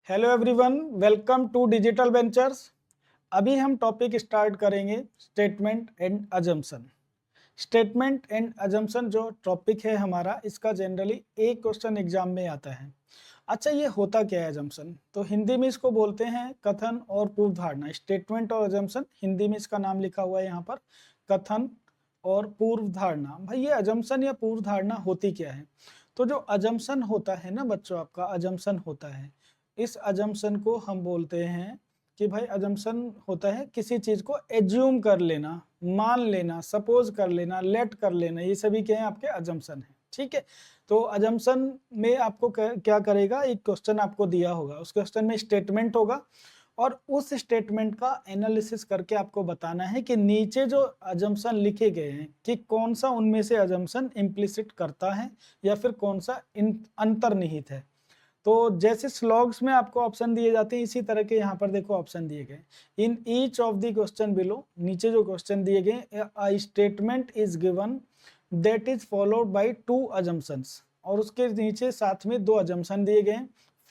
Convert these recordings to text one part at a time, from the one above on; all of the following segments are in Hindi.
Hello everyone, welcome to digital ventures. अभी हम टॉपिक स्टार्ट करेंगे statement and assumption. Statement and assumption जो टॉपिक है हमारा, इसका जनरली एक क्वेश्चन एग्जाम में आता है। अच्छा, ये होता क्या है अजम्पशन? तो हिंदी में इसको बोलते हैं कथन और पूर्व धारणा। स्टेटमेंट और अजम्पशन, हिंदी में इसका नाम लिखा हुआ है यहाँ पर, कथन और पूर्व धारणा। भाई ये अजम्पशन या पूर्व धारणा होती क्या है? तो जो अजम्पशन होता है ना बच्चों, आपका अजम्पशन होता है, इस अजम्पशन को हम बोलते हैं कि भाई अजम्पशन होता है किसी चीज को एज्यूम कर लेना, मान लेना, सपोज कर लेना, लेट कर लेना, ये सभी क्या है आपके अजम्पशन है। ठीक है, तो अजम्पशन में आपको क्या करेगा, एक क्वेश्चन आपको दिया होगा, उस क्वेश्चन में स्टेटमेंट होगा और उस स्टेटमेंट का एनालिसिस करके आपको बताना है कि नीचे जो अजम्पशन लिखे गए हैं कि कौन सा उनमें से अजम्पशन इम्प्लिसिट करता है या फिर कौन सा अंतर्निहित है। तो जैसे स्लॉग्स में आपको ऑप्शन दिए जाते हैं, इसी तरह के यहाँ पर देखो ऑप्शन दिए गए। In each of the question below, नीचे जो क्वेश्चन दिए गए, a statement is given that is followed by two assumptions, और उसके नीचे साथ में दो अजम्पशन दिए गए,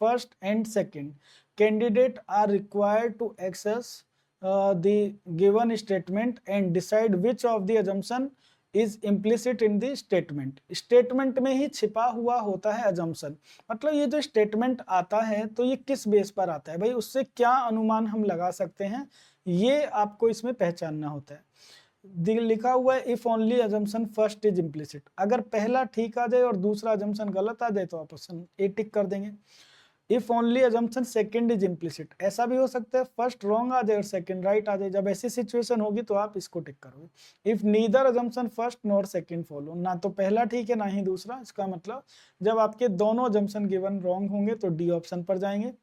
first and second. Candidate are required to access the given statement and decide which of the assumption is implicit in the statement. Statement में ही छिपा हुआ होता है अजम्पशन। मतलब ये जो स्टेटमेंट आता है तो ये किस बेस पर आता है भाई, उससे क्या अनुमान हम लगा सकते हैं, ये आपको इसमें पहचानना होता है। लिखा हुआ है if only assumption first is implicit, अगर पहला ठीक आ जाए और दूसरा अजम्पशन गलत आ जाए तो आप ऑप्शन ए टिक कर देंगे। If only assumption second is implicit, ऐसा भी हो सकता है फर्स्ट रॉन्ग आ जाए और सेकंड राइट आ जाए, जब ऐसी सिचुएशन होगी तो आप इसको टिक करोगे। If neither assumption first nor second follow, ना तो पहला ठीक है ना ही दूसरा, इसका मतलब जब आपके दोनों अजम्पशन गिवन रॉन्ग होंगे तो डी ऑप्शन पर जाएंगे,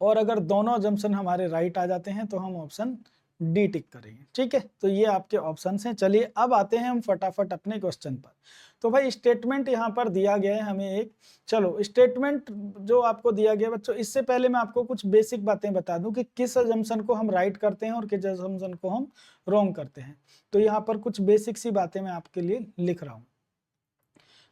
और अगर दोनों अजम्पशन हमारे राइट आ जाते हैं तो हम ऑप्शन डी टिक करेंगे। ठीक है, तो ये आपके ऑप्शन हैं। चलिए अब आते हैं हम फटाफट अपने क्वेश्चन पर। तो भाई स्टेटमेंट यहाँ पर दिया गया है हमें एक। चलो स्टेटमेंट जो आपको दिया गया बच्चों, इससे पहले मैं आपको कुछ बेसिक बातें बता दूं कि किस अजम्पशन को हम राइट करते हैं और किस अजम्पशन को हम रॉन्ग करते हैं। तो यहाँ पर कुछ बेसिक सी बातें मैं आपके लिए लिख रहा हूँ।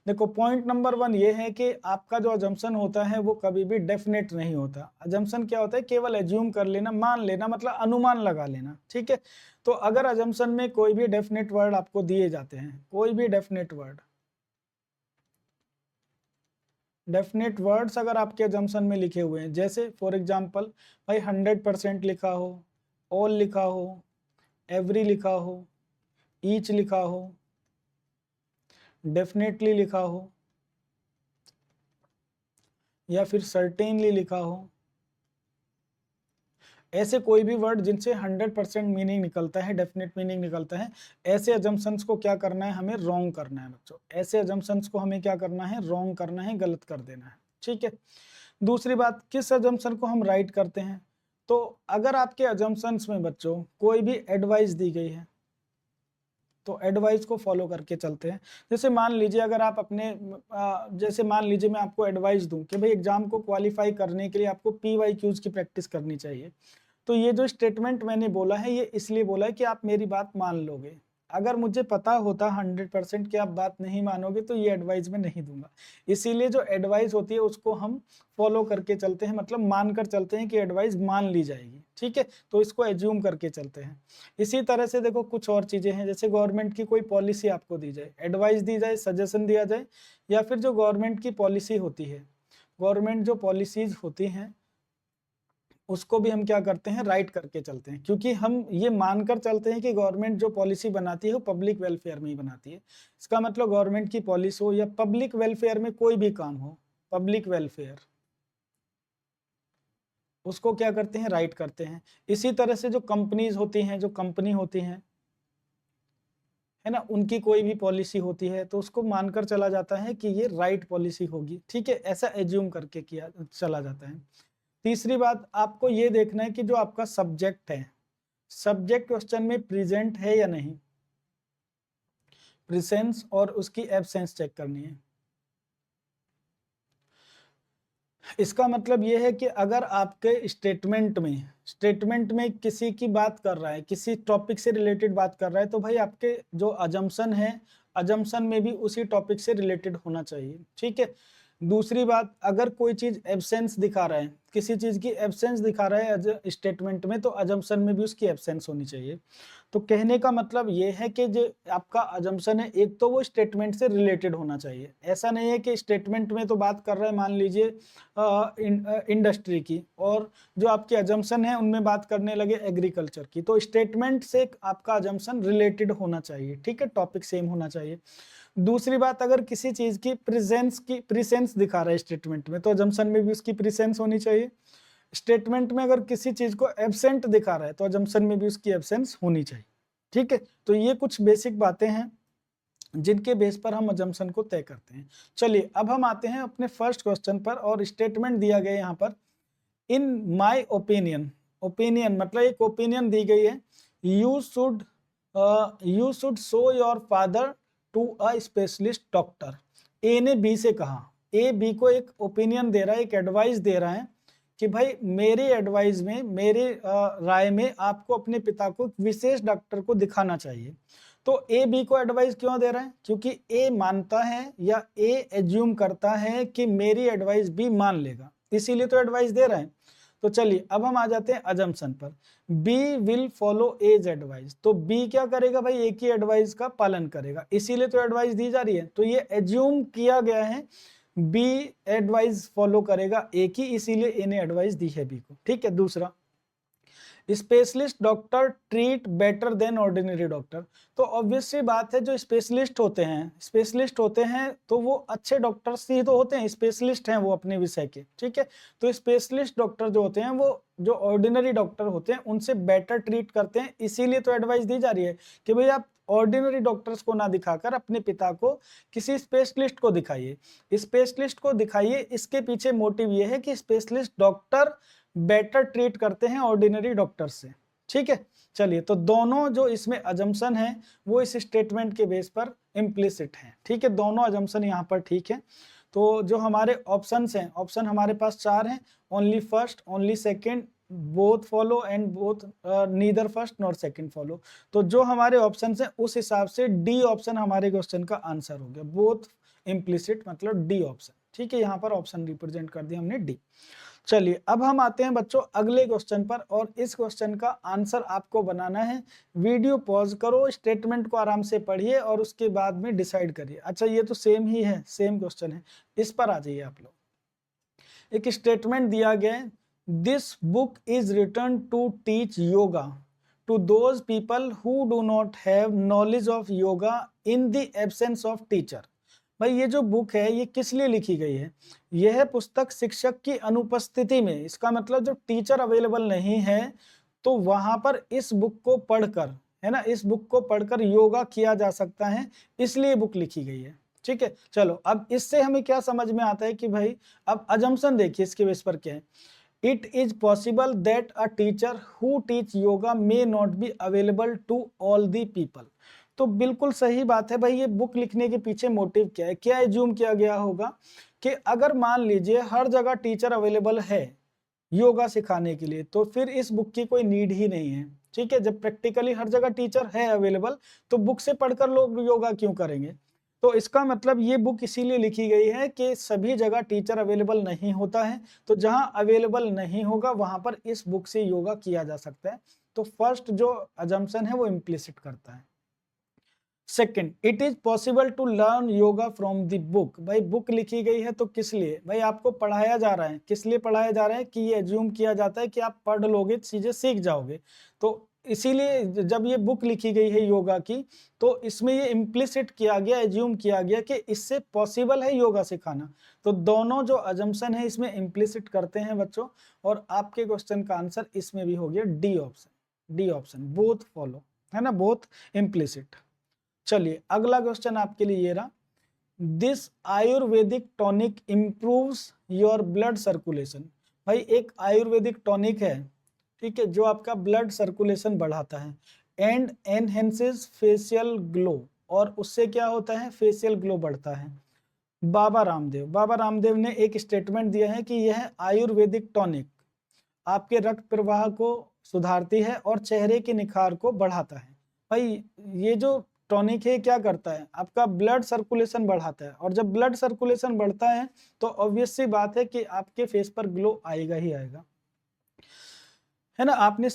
देखो पॉइंट नंबर 1 ये है कि आपका जो अजम्पशन होता है वो कभी भी डेफिनेट नहीं होता। अजम्पशन क्या होता है, केवल एज्यूम कर लेना, मान लेना, मतलब अनुमान लगा लेना। ठीक है, तो अगर अजम्पशन में कोई भी डेफिनेट वर्ड आपको दिए जाते हैं, कोई भी डेफिनेट वर्ड, डेफिनेट वर्ड्स अगर आपके अजम्पशन में लिखे हुए हैं, जैसे फॉर एग्जांपल भाई 100% लिखा हो, ऑल लिखा हो, एवरी लिखा हो, ईच लिखा हो, डेफिनेटली लिखा हो, या फिर सर्टेनली लिखा हो, ऐसे कोई भी वर्ड जिनसे 100% मीनिंग निकलता है, डेफिनेट मीनिंग निकलता है, ऐसे अजम्पशंस को क्या करना है, हमें रॉन्ग करना है बच्चों। ऐसे अजम्पशंस को हमें क्या करना है, रॉन्ग करना है, गलत कर देना है। ठीक है, दूसरी बात, किस अजम्पशन को हम राइट करते हैं? तो अगर आपके अजम्पशंस में बच्चों कोई भी एडवाइस दी गई है तो एडवाइस को फॉलो करके चलते हैं। जैसे मान लीजिए अगर आप अपने जैसे मान लीजिए मैं आपको एडवाइस दूं कि भाई एग्जाम को क्वालिफाई करने के लिए आपको PYQs की प्रैक्टिस करनी चाहिए, तो ये जो स्टेटमेंट मैंने बोला है ये इसलिए बोला है कि आप मेरी बात मान लोगे। अगर मुझे पता होता 100% कि आप बात नहीं मानोगे तो ये एडवाइस मैं नहीं दूंगा। इसीलिए जो एडवाइस होती है उसको हम फॉलो करके चलते हैं, मतलब मान कर चलते हैं कि एडवाइस मान ली जाएगी। ठीक है, तो इसको एज्यूम करके चलते हैं। इसी तरह से देखो कुछ और चीजें हैं, जैसे गवर्नमेंट की कोई पॉलिसी आपको दी जाए, एडवाइस दी जाए, सजेशन दिया जाए, या फिर जो गवर्नमेंट की पॉलिसी होती है, गवर्नमेंट जो पॉलिसीज होती हैं उसको भी हम क्या करते हैं, राइट करके चलते हैं, क्योंकि हम ये मानकर चलते हैं कि गवर्नमेंट जो पॉलिसी बनाती है वो पब्लिक वेलफेयर में ही बनाती है। इसका मतलब गवर्नमेंट की पॉलिसी हो या पब्लिक वेलफेयर में कोई भी काम हो, पब्लिक वेलफेयर, उसको क्या करते हैं, राइट करते हैं। इसी तरह से जो कंपनीज होती हैं, जो कंपनी होती हैं, है ना, उनकी कोई भी पॉलिसी होती है तो उसको मानकर चला जाता है कि ये राइट पॉलिसी होगी। ठीक है, ऐसा एज्यूम करके किया चला जाता है। तीसरी बात, आपको ये देखना है कि जो आपका सब्जेक्ट है, सब्जेक्ट क्वेश्चन में प्रेजेंट है या नहीं, प्रेजेंस और उसकी एब्सेंस चेक करनी है। इसका मतलब ये है कि अगर आपके स्टेटमेंट में किसी की बात कर रहा है, किसी टॉपिक से रिलेटेड बात कर रहा है, तो भाई आपके जो अजम्पशन है, अजम्पशन में भी उसी टॉपिक से रिलेटेड होना चाहिए। ठीक है, दूसरी बात, अगर कोई चीज एब्सेंस दिखा रहा है, किसी चीज की एब्सेंस दिखा रहा है स्टेटमेंट में, तो अजम्पशन में भी उसकी एब्सेंस होनी चाहिए। तो कहने का मतलब ये है कि जो आपका अजम्पशन है, एक तो वो स्टेटमेंट से रिलेटेड होना चाहिए। ऐसा नहीं है कि स्टेटमेंट में तो बात कर रहा है मान लीजिए इंडस्ट्री की, और जो आपके अजम्पशन है उनमें बात करने लगे एग्रीकल्चर की, तो स्टेटमेंट से आपका अजम्पशन रिलेटेड होना चाहिए, ठीक है, टॉपिक सेम होना चाहिए। दूसरी बात, अगर किसी चीज की प्रेजेंस दिखा रहा है स्टेटमेंट में, तो अजम्पशन में भी उसकी प्रेजेंस होनी चाहिए। स्टेटमेंट में अगर किसी चीज को एब्सेंट दिखा रहा है, तो अजम्पशन में भी उसकी एब्सेंस होनी चाहिए, ठीक है। तो ये कुछ बेसिक बातें हैं जिनके बेस पर हम अजम्पशन को तय करते हैं। चलिए अब हम आते हैं अपने फर्स्ट क्वेश्चन पर, और स्टेटमेंट दिया गया यहाँ पर, इन माई ओपिनियन। ओपिनियन मतलब एक ओपिनियन दी गई है, you should show your father to a specialist doctor. A ने बी से कहा, ए बी को एक ओपिनियन दे रहा है, एक एडवाइस दे रहा है कि भाई मेरी एडवाइस में, मेरे राय में आपको अपने पिता को विशेष डॉक्टर को दिखाना चाहिए। तो ए बी को एडवाइस क्यों दे रहा है? क्योंकि ए मानता है या ए एज्यूम करता है कि मेरी एडवाइस बी मान लेगा, इसीलिए तो एडवाइस दे रहा है। तो चलिए अब हम आ जाते हैं अजम्पशन पर, B will follow as advice. तो बी क्या करेगा भाई? ए की एडवाइस का पालन करेगा, इसीलिए तो एडवाइस दी जा रही है। तो ये एज्यूम किया गया है बी एडवाइस फॉलो करेगा ए की, इसीलिए ए ने एडवाइस दी है बी को, ठीक है। दूसरा, specialist doctor treat better than ordinary doctor. तो ऑब्वियस सी बात है, जो स्पेशलिस्ट होते हैं तो वो अच्छे डॉक्टर्स ही तो होते हैं, स्पेशलिस्ट हैं वो अपने विषय के, ठीक है। तो स्पेशलिस्ट डॉक्टर जो होते हैं वो जो ऑर्डिनरी डॉक्टर होते हैं उनसे बेटर ट्रीट करते हैं, इसीलिए तो एडवाइस दी जा रही है कि भाई आप ऑर्डिनरी डॉक्टर्स को ना दिखाकर अपने पिता को किसी स्पेशलिस्ट को दिखाइए, स्पेशलिस्ट को दिखाइए। इसके पीछे मोटिव ये है कि स्पेशलिस्ट डॉक्टर बेटर ट्रीट करते हैं ऑर्डिनरी डॉक्टर से, ठीक है। चलिए, तो दोनों जो इसमें अजम्पशन है वो इस स्टेटमेंट के बेस पर इम्प्लिसिट है, ठीक है। दोनों अजम्पशन यहाँ पर ठीक है। तो जो हमारे ऑप्शंस हैं, ऑप्शन हमारे पास 4 हैं, only first, only second, both follow and both neither first nor second follow. तो जो हमारे ऑप्शंस हैं उस हिसाब से डी ऑप्शन हमारे क्वेश्चन का आंसर हो गया, बोथ इम्प्लिसिट मतलब डी ऑप्शन, ठीक है। यहाँ पर ऑप्शन रिप्रेजेंट कर दिया हमने डी। चलिए अब हम आते हैं बच्चों अगले क्वेश्चन पर, और इस क्वेश्चन का आंसर आपको बनाना है। वीडियो पॉज करो, स्टेटमेंट को आराम से पढ़िए और उसके बाद में डिसाइड करिए। अच्छा, ये तो सेम ही है, सेम क्वेश्चन है, इस पर आ जाइए आप लोग। एक स्टेटमेंट दिया गया है, this book is written to teach yoga to those people who do not have knowledge of yoga in the absence of teacher. भाई ये जो बुक है ये किस लिए लिखी गई है? यह पुस्तक शिक्षक की अनुपस्थिति में, इसका मतलब जो टीचर अवेलेबल नहीं है तो वहां पर इस बुक को पढ़कर, है ना, इस बुक को पढ़कर योगा किया जा सकता है, इसलिए बुक लिखी गई है, ठीक है। चलो अब इससे हमें क्या समझ में आता है कि भाई, अब अजम्पशन देखिए इसके बेस पर क्या है। It is possible that a teacher who teach yoga may not be available to all the people. तो बिल्कुल सही बात है भाई, ये बुक लिखने के पीछे मोटिव क्या है, क्या एज्यूम किया गया होगा कि अगर मान लीजिए हर जगह टीचर अवेलेबल है योगा सिखाने के लिए, तो फिर इस बुक की कोई नीड ही नहीं है, ठीक है। जब प्रैक्टिकली हर जगह टीचर है अवेलेबल, तो बुक से पढ़कर लोग योगा क्यों करेंगे? तो इसका मतलब ये बुक इसीलिए लिखी गई है कि सभी जगह टीचर अवेलेबल नहीं होता है, तो जहां अवेलेबल नहीं होगा वहां पर इस बुक से योगा किया जा सकता है। तो फर्स्ट जो अजम्पशन है वो इम्प्लिसिट करता है। Second, it is possible to learn yoga from the book. भाई बुक लिखी गई है तो किस लिए? भाई आपको पढ़ाया जा रहा है, किस लिए पढ़ाया जा रहा है कि ये एज्यूम किया जाता है कि आप पढ़ लोगे, चीजें सीख जाओगे। तो इसीलिए जब ये बुक लिखी गई है योगा की, तो इसमें ये इम्प्लिसिट किया गया, एज्यूम किया गया कि इससे पॉसिबल है योगा सिखाना। तो दोनों जो अजम्पशन है इसमें इम्प्लिसिट करते हैं बच्चों, और आपके क्वेश्चन का आंसर इसमें भी हो गया D option, D option, both follow, है ना, बोथ इम्प्लिसिट। चलिए अगला क्वेश्चन आपके लिए ये रहा, this Ayurvedic tonic improves your blood circulation. भाई एक आयुर्वेदिक टॉनिक है, ठीक है, जो आपका ब्लड सर्कुलेशन बढ़ाता है, एंड एनहेंसेस फेशियल ग्लो, और उससे क्या होता है? फेशियल ग्लो बढ़ता है। बाबा रामदेव ने एक स्टेटमेंट दिया है कि यह आयुर्वेदिक टॉनिक आपके रक्त प्रवाह को सुधारती है और चेहरे के निखार को बढ़ाता है। भाई ये जो टॉनिक है क्या करता है, आपका ब्लड सर्कुलेशन बढ़ाता है, और जब ब्लड सर्कुलेशन बढ़ता है तो ऑब्वियस सी बात है कि आपके फेस पर ग्लो आएगा ही आएगा, है ना। आपने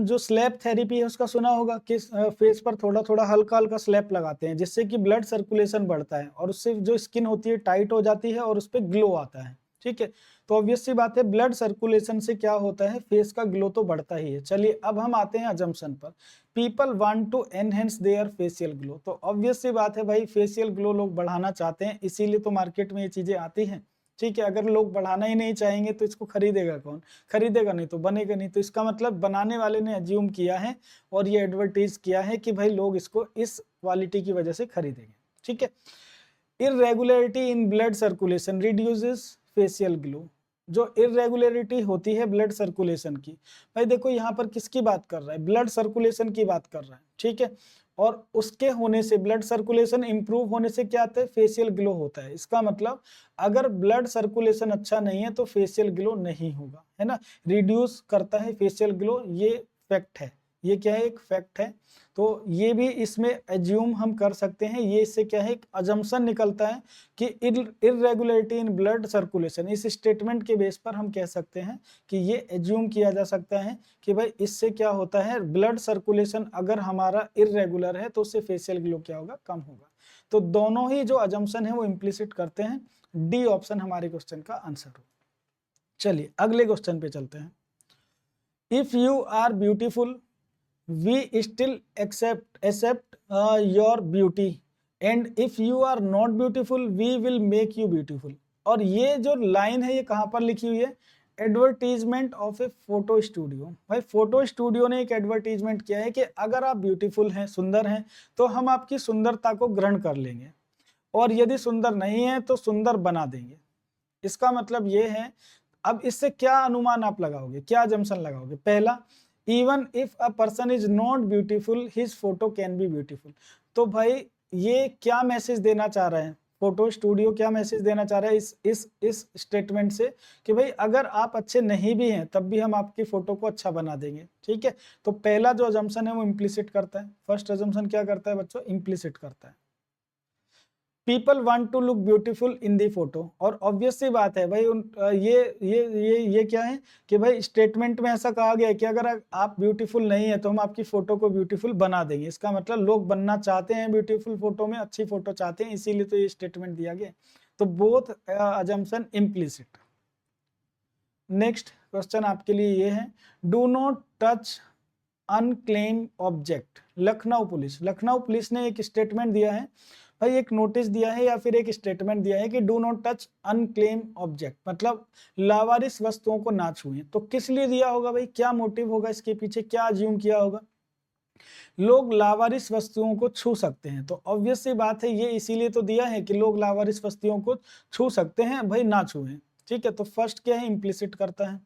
जो स्लैप थेरेपी है उसका सुना होगा कि फेस पर थोड़ा थोड़ा हल्का हल्का स्लैप लगाते हैं जिससे कि ब्लड सर्कुलेशन बढ़ता है और उससे जो स्किन होती है टाइट हो जाती है और उस पर ग्लो आता है, ठीक है। तो ऑब्वियस सी बात है ब्लड सर्कुलेशन से क्या होता है, फेस का ग्लो तो बढ़ता ही है। चलिए अब हम आते हैं अजम्पशन पर, people want to enhance their facial glow. तो ऑब्वियस सी बात है भाई, फेशियल ग्लो लोग बढ़ाना चाहते हैं, इसीलिए तो मार्केट में ये चीजें आती हैं, ठीक है। अगर लोग बढ़ाना ही नहीं चाहेंगे तो इसको खरीदेगा कौन, खरीदेगा नहीं तो बनेगा नहीं। तो इसका मतलब बनाने वाले ने अज्यूम किया है और ये एडवर्टाइज किया है कि भाई लोग इसको इस क्वालिटी की वजह से खरीदेंगे, ठीक है। Irregularity in blood circulation reduces facial glow. जो इरेगुलरिटी होती है ब्लड सर्कुलेशन की, भाई देखो यहाँ पर किसकी बात कर रहा है, ब्लड सर्कुलेशन की बात कर रहा है, ठीक है। और उसके होने से, ब्लड सर्कुलेशन इंप्रूव होने से क्या आता है, फेशियल ग्लो होता है। इसका मतलब अगर ब्लड सर्कुलेशन अच्छा नहीं है तो फेशियल ग्लो नहीं होगा, है ना। रिड्यूस करता है फेशियल ग्लो, ये फैक्ट है, ये क्या है, एक फैक्ट है। तो ये भी इसमें एज्यूम हम कर सकते हैं, ये इससे क्या है, एक अजम्पशन निकलता है कि इरेगुलरिटी इन ब्लड सर्कुलेशन। इस स्टेटमेंट के बेस पर हम कह सकते हैं कि ये एज्यूम किया जा सकता है कि भाई इससे क्या होता है, ब्लड सर्कुलेशन अगर हमारा इरेगुलर है तो उससे फेशियल ग्लो क्या होगा, कम होगा। तो दोनों ही जो अजम्पशन है वो इम्प्लिसिट करते हैं। डी ऑप्शन हमारे क्वेश्चन का आंसर हो। चलिए अगले क्वेश्चन पे चलते हैं। If you are beautiful we still accept your beauty and if you are not beautiful we will make you beautiful। और ये जो लाइन है ये कहाँ पर लिखी हुई है, advertisement of A photo studio. भाई फोटो स्टूडियो ने एक एडवर्टीजमेंट किया है कि अगर आप ब्यूटीफुल हैं, सुंदर हैं, तो हम आपकी सुंदरता को ग्रहण कर लेंगे और यदि सुंदर नहीं है तो सुंदर बना देंगे। इसका मतलब ये है, अब इससे क्या अनुमान आप लगाओगे, क्या जम्पशन लगाओगे। पहला, even if a person is not beautiful his photo can be beautiful. तो भाई ये क्या मैसेज देना चाह रहे हैं, फोटो स्टूडियो क्या मैसेज देना चाह रहा है इस स्टेटमेंट से, कि भाई अगर आप अच्छे नहीं भी हैं तब भी हम आपकी फोटो को अच्छा बना देंगे, ठीक है। तो पहला जो अजम्पशन है वो इम्प्लिसिट करता है, फर्स्ट अजम्पशन क्या करता है बच्चों, इम्प्लिसिट करता है। People want to look beautiful in the photo, और ऑब्वियस सी बात है भाई ये क्या है कि भाई स्टेटमेंट में ऐसा कहा गया है कि अगर आप ब्यूटीफुल नहीं है तो हम आपकी फोटो को ब्यूटीफुल बना देंगे। इसका मतलब लोग बनना चाहते हैं ब्यूटीफुल फोटो में, अच्छी फोटो चाहते हैं, इसीलिए तो ये स्टेटमेंट दिया गया। तो both assumption implicit. Next question आपके लिए ये है, do not touch unclaim object. Lucknow police ने एक स्टेटमेंट दिया है, भाई एक नोटिस दिया है या फिर एक स्टेटमेंट दिया है कि do not touch unclaim object, मतलब लावारिस वस्तुओं को ना छुएं। तो किस लिए दिया होगा भाई, क्या मोटिव होगा इसके पीछे, क्या अज्यूम किया होगा। लोग लावारिस वस्तुओं को छू सकते हैं, तो ऑब्वियस सी बात है ये इसीलिए तो दिया है कि लोग लावारिस वस्तुओं को छू सकते हैं, भाई ना छुएं, ठीक है। तो फर्स्ट क्या है, इम्प्लिसिट करता है।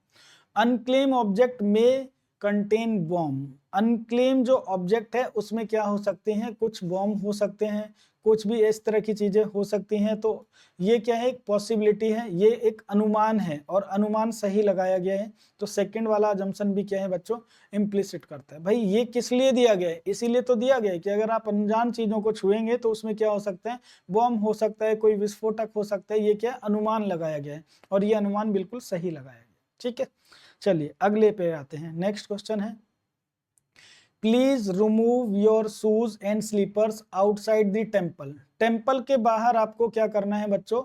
अनक्लेम ऑब्जेक्ट में कंटेन बॉम्ब। अनक्लेम जो ऑब्जेक्ट है उसमें क्या हो सकते हैं, कुछ बॉम्ब हो सकते हैं, कुछ भी इस तरह की चीजें हो सकती हैं। तो ये क्या है, एक पॉसिबिलिटी है, ये एक अनुमान है और अनुमान सही लगाया गया है। तो सेकंड वाला अजम्पशन भी क्या है बच्चों, इम्प्लिसिट करता है। भाई ये किस लिए दिया गया है, इसीलिए तो दिया गया है कि अगर आप अनजान चीजों को छुएंगे तो उसमें क्या हो सकता है, बॉम्ब हो सकता है, कोई विस्फोटक हो सकता है। ये क्या अनुमान लगाया गया है और ये अनुमान बिल्कुल सही लगाया गया, ठीक है। चलिए अगले पे आते हैं। नेक्स्ट क्वेश्चन है, please remove your shoes and slippers outside the temple. Temple के बाहर आपको क्या करना है बच्चों,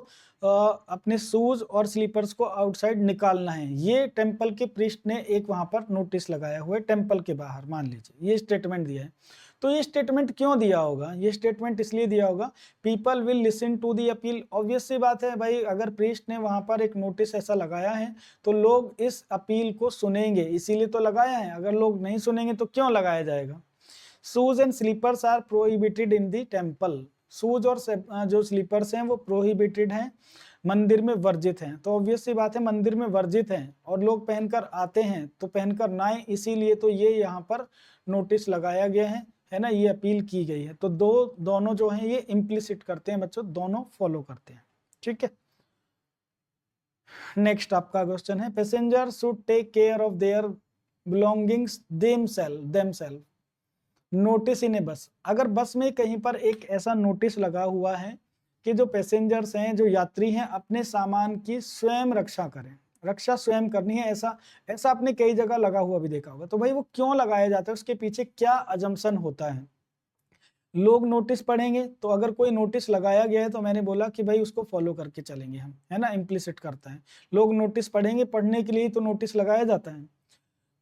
अपने शूज और स्लीपर्स को आउटसाइड निकालना है। ये टेम्पल के प्रीस्ट ने एक वहां पर नोटिस लगाया हुआ है टेम्पल के बाहर, मान लीजिए ये स्टेटमेंट दिया है। तो ये स्टेटमेंट क्यों दिया होगा, ये स्टेटमेंट इसलिए दिया होगा, people will listen to the appeal. Obvious सी बात है भाई, अगर प्रीस्ट ने वहां पर एक नोटिस ऐसा लगाया है तो लोग इस अपील को सुनेंगे, इसीलिए तो लगाया है। अगर लोग नहीं सुनेंगे तो क्यों लगाया जाएगा। Shoes and slippers are prohibited in the temple. Shoes और जो स्लीपर्स हैं वो प्रोहिबिटेड हैं, मंदिर में वर्जित हैं। तो ऑब्वियस सी बात है मंदिर में वर्जित हैं और लोग पहनकर आते हैं, तो पहनकर ना आए, इसीलिए तो ये यहाँ पर नोटिस लगाया गया है ना, ये अपील की गई है। तो दोनों जो हैं ये इम्प्लिसिट करते हैं बच्चों, दोनों फॉलो करते हैं, ठीक है। नेक्स्ट आपका क्वेश्चन है, passenger should take care of their belongings themselves. Notice in a bus, अगर बस में कहीं पर एक ऐसा नोटिस लगा हुआ है कि जो पैसेंजर्स हैं, जो यात्री हैं, अपने सामान की स्वयं रक्षा करें, रक्षा स्वयं करनी है, ऐसा ऐसा आपने कई जगह लगा हुआ भी देखा होगा। तो भाई वो क्यों लगाया जाता है, उसके पीछे क्या अजम्पशन होता है। लोग नोटिस पढ़ेंगे, तो अगर कोई नोटिस लगाया गया है तो मैंने बोला कि भाई उसको फॉलो करके चलेंगे हम, है ना, इम्प्लिसिट करता है। लोग नोटिस पढ़ेंगे, पढ़ने के लिए तो नोटिस लगाया जाता है।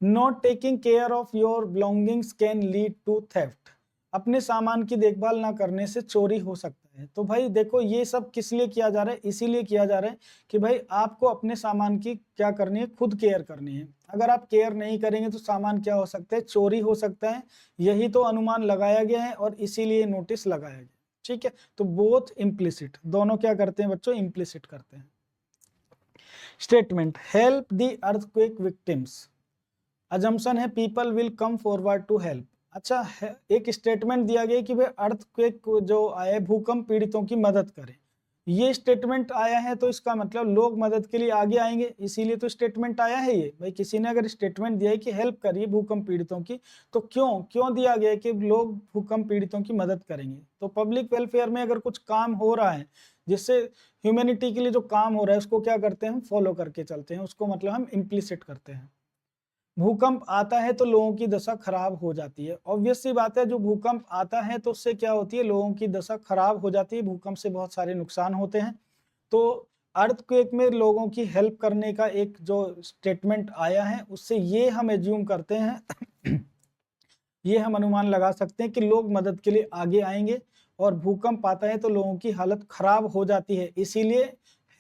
Not taking care of your belongings can lead to theft, अपने सामान की देखभाल ना करने से चोरी हो सकता है। तो भाई देखो ये सब किस लिए किया जा रहा है, इसीलिए किया जा रहा है कि भाई आपको अपने सामान की क्या करनी है, खुद केयर करनी है। अगर आप केयर नहीं करेंगे तो सामान क्या हो सकता है, चोरी हो सकता है। यही तो अनुमान लगाया गया है और इसीलिए नोटिस लगाया गया। ठीक है, तो बोथ इम्प्लिसिट, दोनों क्या करते हैं बच्चों, इम्प्लिसिट करते हैं। Statement help the earthquake victims, assumption है people will come forward to help. अच्छा है, एक स्टेटमेंट दिया गया कि भाई अर्थक्वेक जो आए, भूकंप पीड़ितों की मदद करें। ये स्टेटमेंट आया है तो इसका मतलब लोग मदद के लिए आगे आएंगे, इसीलिए तो स्टेटमेंट आया है ये। भाई किसी ने अगर स्टेटमेंट दिया है कि हेल्प करिए भूकंप पीड़ितों की, तो क्यों क्यों दिया गया है कि लोग भूकंप पीड़ितों की मदद करेंगे। तो पब्लिक वेलफेयर में अगर कुछ काम हो रहा है, जिससे ह्यूमैनिटी के लिए जो काम हो रहा है उसको क्या करते हैं, हम फॉलो करके चलते हैं, उसको मतलब हम इम्प्लिसिट करते हैं। भूकंप आता है तो लोगों की दशा खराब हो जाती है, ऑब्वियस सी बात है, जो भूकंप आता है तो उससे क्या होती है, लोगों की दशा खराब हो जाती है, भूकंप से बहुत सारे नुकसान होते हैं। तो अर्थक्वेक में लोगों की हेल्प करने का एक जो स्टेटमेंट आया है, उससे ये हम एज्यूम करते हैं ये हम अनुमान लगा सकते हैं कि लोग मदद के लिए आगे आएंगे, और भूकंप आता है तो लोगों की हालत खराब हो जाती है, इसीलिए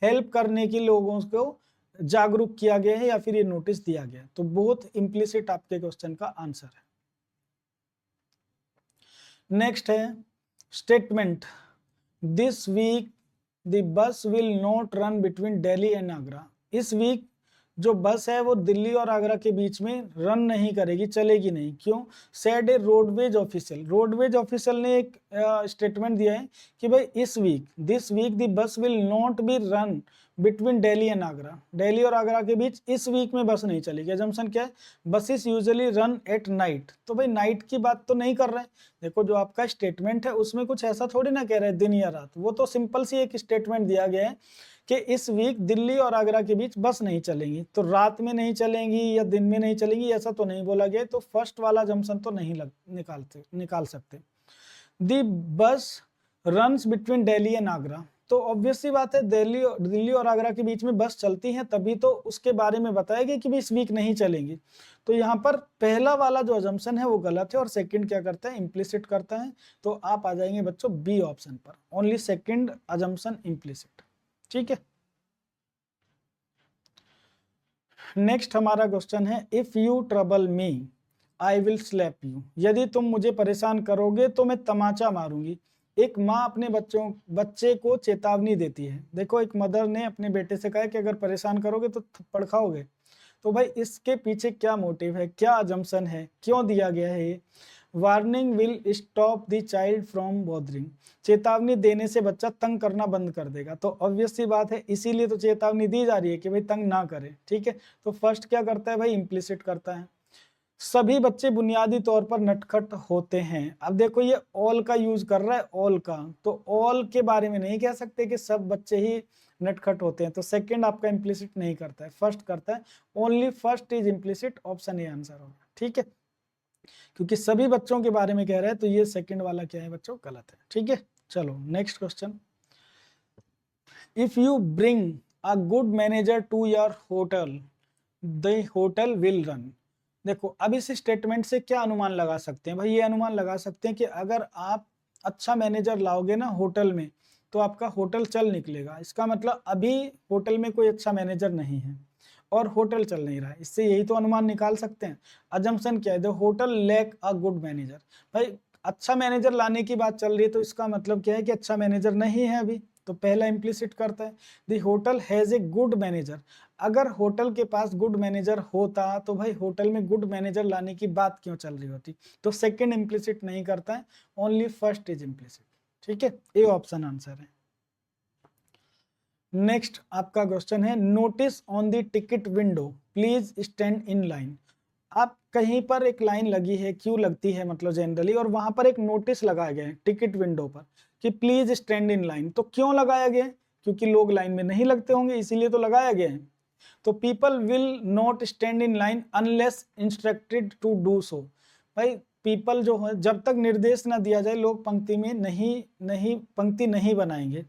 हेल्प करने के लोगों को जागरूक किया गया है या फिर ये नोटिस दिया गया। तो बहुत इम्प्लिसिट आपके क्वेश्चन का आंसर है। नेक्स्ट है statement this week the bus will not run between Delhi and Agra. इस वीक जो बस है वो दिल्ली और आगरा के बीच में रन नहीं करेगी, चलेगी नहीं। क्यों, said a roadways official, roadways official ने एक स्टेटमेंट दिया है कि भाई इस week, this week the bus will not be run between Delhi and Agra, Delhi और आगरा के बीच इस वीक में बस नहीं चलेगी। अजम्पशन क्या है, buses usually run at night, तो भाई नाइट की बात तो नहीं कर रहे हैं। देखो जो आपका स्टेटमेंट है उसमें कुछ ऐसा थोड़ी ना कह रहे हैं दिन या रात, वो तो सिंपल सी एक स्टेटमेंट दिया गया है कि इस वीक दिल्ली और आगरा के बीच बस नहीं चलेंगी, तो रात में नहीं चलेंगी या दिन में नहीं चलेंगी ऐसा तो नहीं बोला गया, तो फर्स्ट वाला जंक्शन तो नहीं निकाल सकते। दी बस runs between Delhi and Agra, तो ऑब्वियस सी बात है दिल्ली और आगरा के बीच में बस चलती हैं, तभी तो उसके बारे में बताया गया कि भी इस वीक नहीं चलेंगी। तो यहाँ पर पहला वाला जो अजम्पशन है वो गलत है, और सेकंड क्या करता है, इम्प्लिसिट करता है। तो आप आ जाएंगे बच्चों बी ऑप्शन पर, ओनली सेकंड अजम्पशन इम्प्लिसिट। ठीक है, नेक्स्ट हमारा क्वेश्चन है if you trouble me I will slap you, यदि तुम मुझे परेशान करोगे तो मैं तमाचा मारूंगी। एक माँ अपने बच्चे को चेतावनी देती है। देखो एक मदर ने अपने बेटे से कहा कि अगर परेशान करोगे तो थप्पड़ खाओगे। तो भाई इसके पीछे क्या मोटिव है, क्या अजम्पशन है, क्यों दिया गया है ये। Warning will stop the child from bothering, चेतावनी देने से बच्चा तंग करना बंद कर देगा। तो ऑब्वियस सी बात है, इसीलिए तो चेतावनी दी जा रही है कि भाई तंग ना करे। ठीक है, तो फर्स्ट क्या करता है भाई, इम्प्लिसिट करता है। सभी बच्चे बुनियादी तौर पर नटखट होते हैं। अब देखो ये ऑल का यूज कर रहा है, ऑल का, तो ऑल के बारे में नहीं कह सकते कि सब बच्चे ही नटखट होते हैं। तो सेकंड आपका इम्प्लिसिट नहीं करता है, फर्स्ट करता है। Only first is implicit, option A answer होगा। ठीक है, क्योंकि सभी बच्चों के बारे में कह रहा है, तो ये सेकंड वाला क्या है बच्चों, गलत है। ठीक है, चलो next question. If you bring a good manager to your hotel the hotel will run. देखो अब इस स्टेटमेंट से क्या अनुमान लगा सकते हैं भाई, ये अनुमान लगा सकते हैं कि अगर आप अच्छा मैनेजर लाओगे ना होटल में, तो आपका होटल चल निकलेगा। इसका मतलब अभी होटल में कोई अच्छा मैनेजर नहीं है और होटल चल नहीं रहा है, इससे यही तो अनुमान निकाल सकते हैं। अजम्पशन क्या है, the hotel lack a good manager, भाई अच्छा मैनेजर लाने की बात चल रही है, तो इसका मतलब क्या है कि अच्छा मैनेजर नहीं है अभी, तो पहला इम्प्लिसिट करता है। The hotel has a good manager, अगर होटल के पास गुड मैनेजर होता तो भाई होटल में गुड मैनेजर लाने की बात क्यों चल रही होती। तो सेकंड इम्प्लिसिट नहीं करता है, ओनली फर्स्ट इज इम्प्लिसिट। ठीक है, ए ऑप्शन आंसर है। नेक्स्ट आपका क्वेश्चन है notice on the ticket window please stand in line. आप कहीं पर एक लाइन लगी है, क्यू लगती है मतलब जनरली, और वहां पर एक नोटिस लगाया गया है टिकट विंडो पर कि प्लीज स्टैंड इन लाइन। तो क्यों लगाया गया है? क्योंकि लोग लाइन में नहीं लगते होंगे, इसीलिए तो लगाया गया है। तो people will not stand in line unless instructed to do so. भाई पीपल जो है, जब तक निर्देश ना दिया जाए लोग पंक्ति में पंक्ति नहीं बनाएंगे।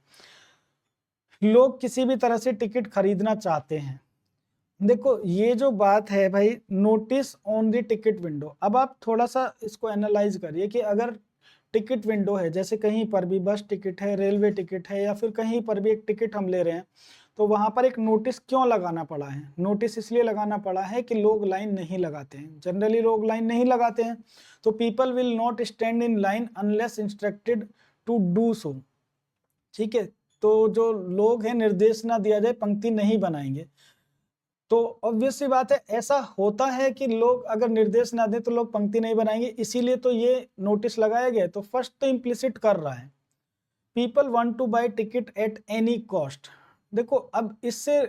लोग किसी भी तरह से टिकट खरीदना चाहते हैं। देखो ये जो बात है भाई, notice on the ticket window. अब आप थोड़ा सा इसको एनालाइज करिए कि अगर टिकट विंडो है, जैसे कहीं पर भी बस टिकट है, रेलवे टिकट है, या फिर कहीं पर भी एक टिकट हम ले रहे हैं, तो वहां पर एक नोटिस क्यों लगाना पड़ा है? नोटिस इसलिए लगाना पड़ा है कि लोग लाइन नहीं लगाते हैं, जनरली लोग लाइन नहीं लगाते हैं। तो people will not stand in line unless instructed to do so. ठीक है, तो जो लोग हैं, निर्देश ना दिया जाए पंक्ति नहीं बनाएंगे। तो ऑब्वियस सी बात है, ऐसा होता है कि लोग अगर निर्देश ना दें तो लोग पंक्ति नहीं बनाएंगे, इसीलिए तो ये नोटिस लगाया गया। तो फर्स्ट तो इम्प्लिसिट कर रहा है, people want to buy ticket at any cost. देखो अब इससे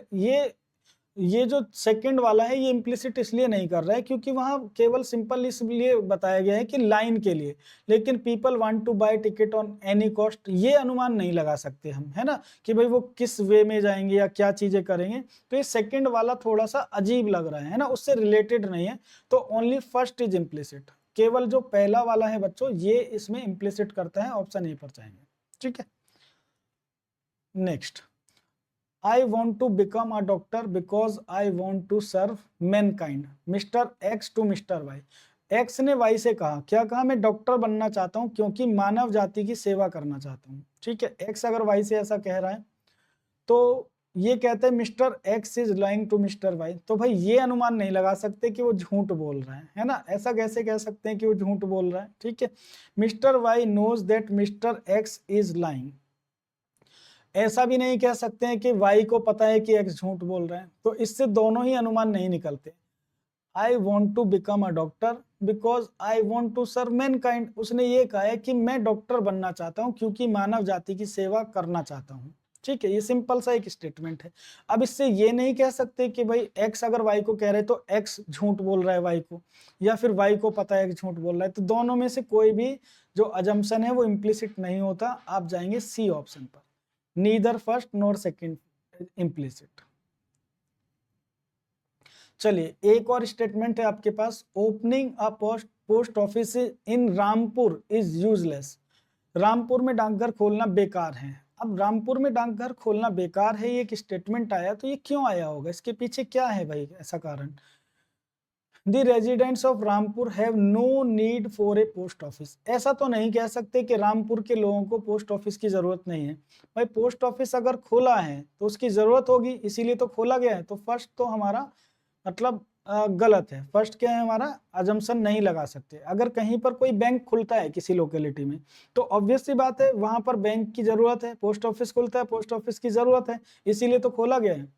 ये जो सेकंड वाला है ये इम्प्लिसिट इसलिए नहीं कर रहा है क्योंकि वहां केवल सिंपल इसलिए बताया गया है कि लाइन के लिए, लेकिन people want to buy ticket on any cost ये अनुमान नहीं लगा सकते हम, है ना, कि भाई वो किस वे में जाएंगे या क्या चीजें करेंगे। तो ये सेकंड वाला थोड़ा सा अजीब लग रहा है ना, उससे रिलेटेड नहीं है। तो ओनली फर्स्ट इज इम्प्लिसिट, केवल जो पहला वाला है बच्चों ये इसमें इम्प्लिसिट करता है। ऑप्शन ए पर जाएंगे। ठीक है, next, I want to become a doctor because I want to serve mankind. Mr X to Mr Y. X ने वाई से कहा, क्या कहा? मैं डॉक्टर बनना चाहता हूं क्योंकि मानव जाति की सेवा करना चाहता हूं। ठीक है, एक्स अगर वाई से ऐसा कह रहा है तो ये कहते हैं Mr X is lying to Mr Y. तो भाई ये अनुमान नहीं लगा सकते कि वो झूठ बोल रहा है ना, ऐसा कैसे कह सकते हैं कि वो झूठ बोल रहा है? ठीक है, Mr Y knows that Mr X is lying. ऐसा भी नहीं कह सकते हैं कि वाई को पता है कि एक्स झूठ बोल रहा है। तो इससे दोनों ही अनुमान नहीं निकलते। I want to become a doctor because I want to serve mankind. उसने ये कहा है कि मैं डॉक्टर बनना चाहता हूं क्योंकि मानव जाति की सेवा करना चाहता हूं। ठीक है, ये सिंपल सा एक स्टेटमेंट है। अब इससे ये नहीं कह सकते कि भाई एक्स अगर वाई को कह रहे तो एक्स झूठ बोल रहा है वाई को, या फिर वाई को पता है कि झूठ बोल रहा है। तो दोनों में से कोई भी जो अजम्पशन है वो इम्प्लिसिट नहीं होता। आप जाएंगे सी ऑप्शन पर, neither first nor second implicit. चलिए एक और स्टेटमेंट है आपके पास, opening a post office in Rampur is useless. Rampur में डाकघर खोलना बेकार है। अब रामपुर में डाकघर खोलना बेकार है, ये एक स्टेटमेंट आया, तो ये क्यों आया होगा? इसके पीछे क्या है भाई ऐसा कारण? The residents of Rampur have no need for a post office। ऐसा तो नहीं कह सकते कि रामपुर के लोगों को पोस्ट ऑफिस की जरूरत नहीं है। भाई पोस्ट ऑफिस अगर खोला है तो उसकी जरूरत होगी, इसीलिए तो खोला गया है। तो फर्स्ट तो हमारा मतलब गलत है। फर्स्ट क्या है हमारा? अजम्पशन नहीं लगा सकते। अगर कहीं पर कोई बैंक खुलता है किसी लोकेलिटी में तो ऑब्वियस सी बात है वहां पर बैंक की जरूरत है, पोस्ट ऑफिस खुलता है, पोस्ट ऑफिस की जरूरत है, इसीलिए तो खोला गया है।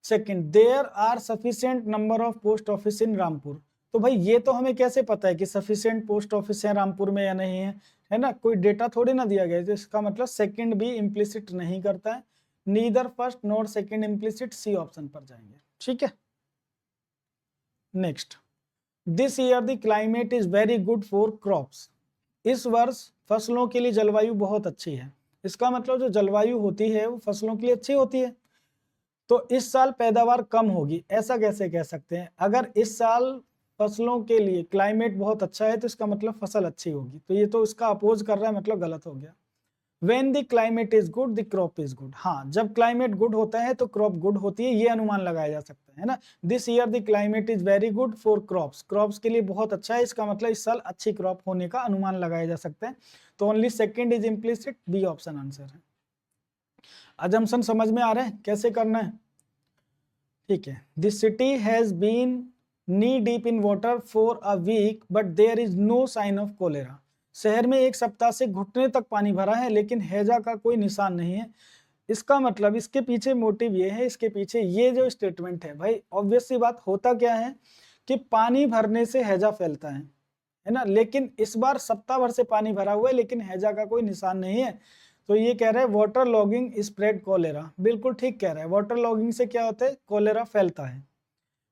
Second, there are sufficient number of post office in Rampur. तो भाई ये तो हमें कैसे पता है कि सफिशिएंट पोस्ट ऑफिस है रामपुर में या नहीं है ना, कोई डेटा थोड़ी ना दिया गया है। तो इसका मतलब सेकंड भी इम्प्लिसिट नहीं करता है। Neither first nor second implicit, C option पर जाएंगे। ठीक है, next, this year the climate is very good for crops. इस वर्ष फसलों के लिए जलवायु बहुत अच्छी है। इसका मतलब जो जलवायु होती है वो फसलों के लिए अच्छी होती है। तो इस साल पैदावार कम होगी, ऐसा कैसे कह सकते हैं? अगर इस साल फसलों के लिए क्लाइमेट बहुत अच्छा है तो इसका मतलब फसल अच्छी होगी। तो ये तो इसका अपोज कर रहा है, मतलब गलत हो गया। When the climate is good, the crop is good। हाँ, जब क्लाइमेट गुड होता है तो क्रॉप गुड होती है, ये अनुमान लगाया जा सकता है ना। This year the climate is very good for crops. Crops के लिए बहुत अच्छा है, इसका मतलब इस साल अच्छी क्रॉप होने का अनुमान लगाया जा सकता है। तो only second is implicit, B option answer है। अजम्पशन समझ में आ रहा है कैसे करना है? ठीक है, this city has been knee deep in water for a week but there is no sign of cholera. शहर में एक सप्ताह से घुटने तक पानी भरा है लेकिन हैजा का कोई निशान नहीं है। इसका मतलब इसके पीछे मोटिव ये है, इसके पीछे ये जो स्टेटमेंट है भाई, ऑब्वियस सी बात, होता क्या है कि पानी भरने से हैजा फैलता है ना। लेकिन इस बार सप्ताह भर से पानी भरा हुआ है लेकिन हैजा का कोई निशान नहीं है। तो ये कह रहा है वाटर लॉगिंग स्प्रेड कोलेरा। बिल्कुल ठीक कह रहा है, वाटर लॉगिंग से क्या होता है? कोलेरा फैलता है।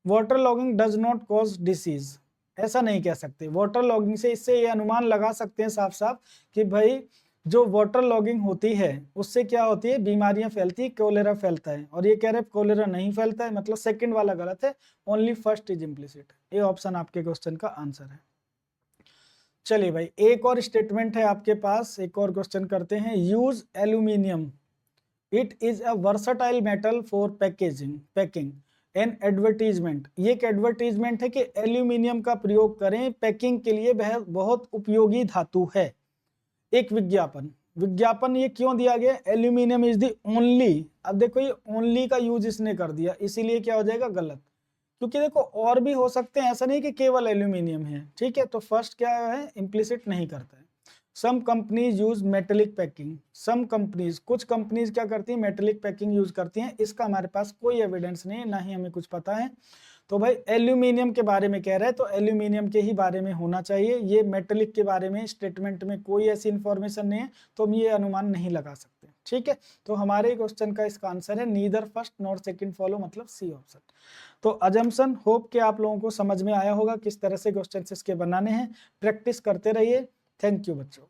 Water logging does not cause disease, ऐसा नहीं कह सकते। वाटर लॉगिंग से इससे ये अनुमान लगा सकते हैं साफ साफ कि भाई जो वाटर लॉगिंग होती है उससे क्या होती है, बीमारियां फैलती है, कोलेरा फैलता है। और ये कह रहे कोलेरा नहीं फैलता है, मतलब सेकंड वाला गलत है, ओनली फर्स्ट इज इम्प्लिसिट। ये ऑप्शन आपके क्वेश्चन का आंसर है। चलिए भाई एक और स्टेटमेंट है आपके पास, एक और क्वेश्चन करते हैं। Use aluminium, it is a versatile metal for packing N advertisement. ये एक एडवर्टीजमेंट है कि एल्यूमिनियम का प्रयोग करें, पैकिंग के लिए बहुत उपयोगी धातु है। एक विज्ञापन ये क्यों दिया गया, एल्यूमिनियम इज दी ओनली। अब देखो ये ओनली का यूज इसने कर दिया, इसीलिए क्या हो जाएगा गलत, क्योंकि देखो और भी हो सकते हैं, ऐसा नहीं कि केवल एल्यूमिनियम है, ठीक है। तो फर्स्ट क्या है, इम्प्लिसिट नहीं करता है। Some companies use metallic packing, some companies, कुछ कंपनीज क्या करती है, मेटेलिक पैकिंग यूज करती हैं। इसका हमारे पास कोई एविडेंस नहीं है, ना ही हमें कुछ पता है। तो भाई एल्यूमिनियम के बारे में कह रहा है तो एल्यूमिनियम के ही बारे में होना चाहिए। ये मेटेलिक के बारे में स्टेटमेंट में कोई ऐसी इंफॉर्मेशन नहीं है, तो हम ये अनुमान नहीं लगा सकते, ठीक है। तो हमारे क्वेश्चन का इसका आंसर है neither first nor second follow, मतलब सी ऑप्शन। तो अजम्पशन होप कि आप लोगों को समझ में आया होगा किस तरह से क्वेश्चन इसके बनाने हैं। प्रैक्टिस करते रहिए। थैंक यू बच्चों।